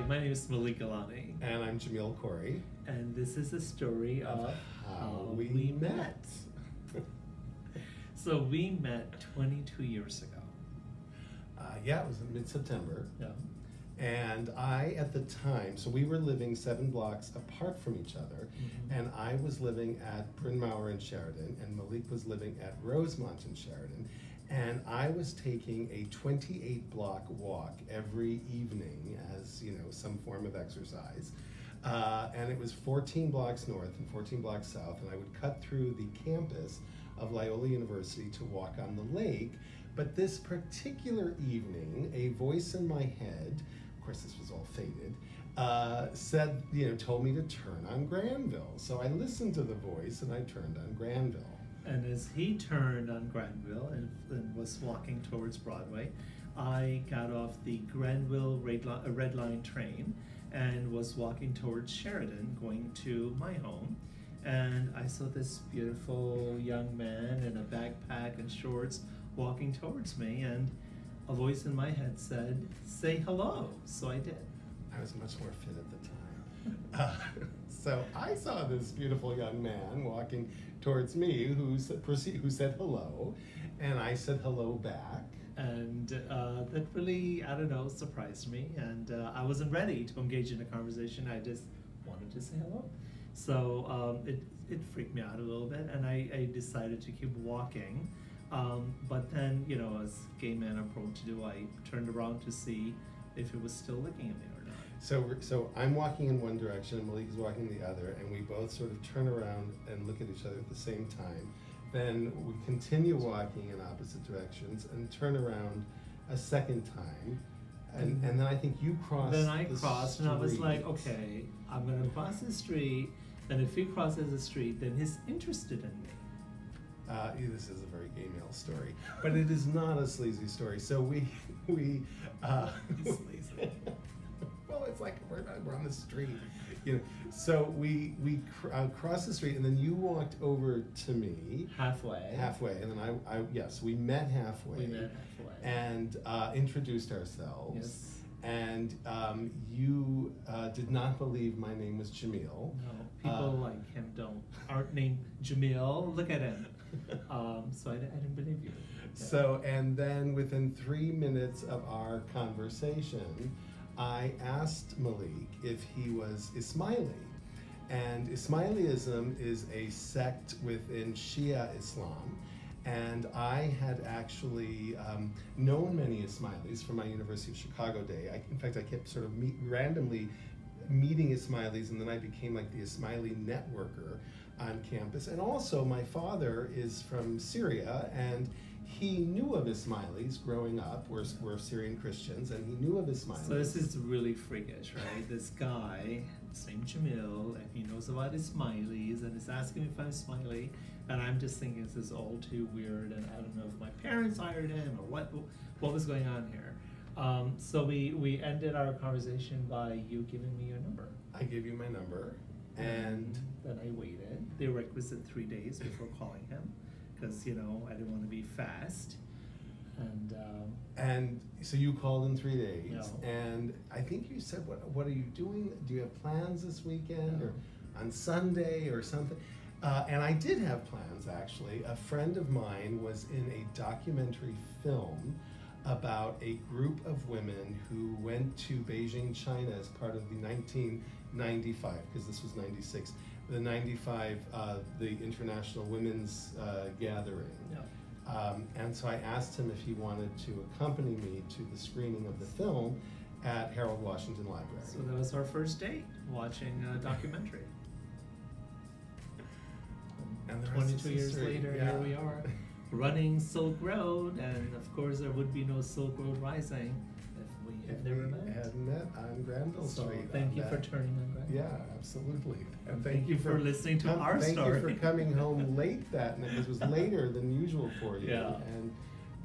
my name is Malik Gillani. And I'm Jamil, Khoury. And this is a story of how we met. So we met 22 years ago. Yeah, it was in mid-September. Yeah. And I, at the time, so we were living 7 blocks apart from each other, and I was living at Bryn Mawr in Sheridan, and Malik was living at Rosemont in Sheridan, and I was taking a 28-block walk every evening as, some form of exercise. And it was 14 blocks north and 14 blocks south, and I would cut through the campus of Loyola University to walk on the lake. But this particular evening, a voice in my head, of course this was all faded, said, told me to turn on Granville. So I listened to the voice and I turned on Granville. And as he turned on Granville and was walking towards Broadway, I got off the Granville Red Line train and was walking towards Sheridan, going to my home. And I saw this beautiful young man in a backpack and shorts walking towards me, and a voice in my head said, "Say hello." So I did. I was much more fit at the time. So I saw this beautiful young man walking towards me who said hello, and I said hello back. And that really, surprised me. And I wasn't ready to engage in a conversation. I just wanted to say hello. So it freaked me out a little bit, and I decided to keep walking. But then, as gay men are prone to do, I turned around to see if it was still looking at me or not. So I'm walking in one direction, and Malik is walking the other, and we both sort of turn around and look at each other at the same time. Then we continue walking in opposite directions and turn around a second time. And then I think you crossed. Then I crossed, and I was like, okay, I'm going to cross the street, and if he crosses the street, then he's interested in me. This is a very gay male story, but it is not a sleazy story. So we sleazy. Well, it's like we're on the street, So we crossed the street, and then you walked over to me halfway, and then yes, we met halfway. And introduced ourselves. Yes. And you did not believe my name was Jamil. No, people like him aren't named Jamil. Look at him. So I didn't believe you. Yeah. So, and then within 3 minutes of our conversation, I asked Malik if he was Ismaili. And Ismailism is a sect within Shia Islam. And I had actually known many Ismailis from my University of Chicago day. In fact, I kept sort of randomly meeting Ismailis, and then I became like the Ismaili networker on campus. And also, my father is from Syria, and he knew of Ismailis growing up. We're Syrian Christians, and he knew of Ismailis. So this is really freakish, right? This guy, his name Jamil, and he knows about Ismailis, and is asking me if I'm Ismaili. And I'm just thinking this is all too weird, and I don't know if my parents hired him or what was going on here. So we ended our conversation by you giving me your number. I gave you my number, and then I waited the requisite 3 days before calling him, because I didn't want to be fast. And so you called in 3 days, No. And I think you said, what are you doing? Do you have plans this weekend or on Sunday or something? And I did have plans, actually. A friend of mine was in a documentary film about a group of women who went to Beijing, China as part of the 1995, because this was 96, the 95, the International Women's Gathering. Yeah. And so I asked him if he wanted to accompany me to the screening of the film at Harold Washington Library. So that was our first date, watching a documentary. And 22 years later, Here we are, running Silk Road, and of course there would be no Silk Road Rising if we had never met. Had met on Granville Street. Thank you for turning on Granville. Yeah, absolutely. And thank you for listening to our story. Thank you for coming home late that night. It was later than usual for you. Yeah.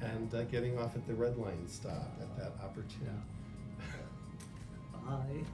And getting off at the Red Line stop at that opportune. Bye.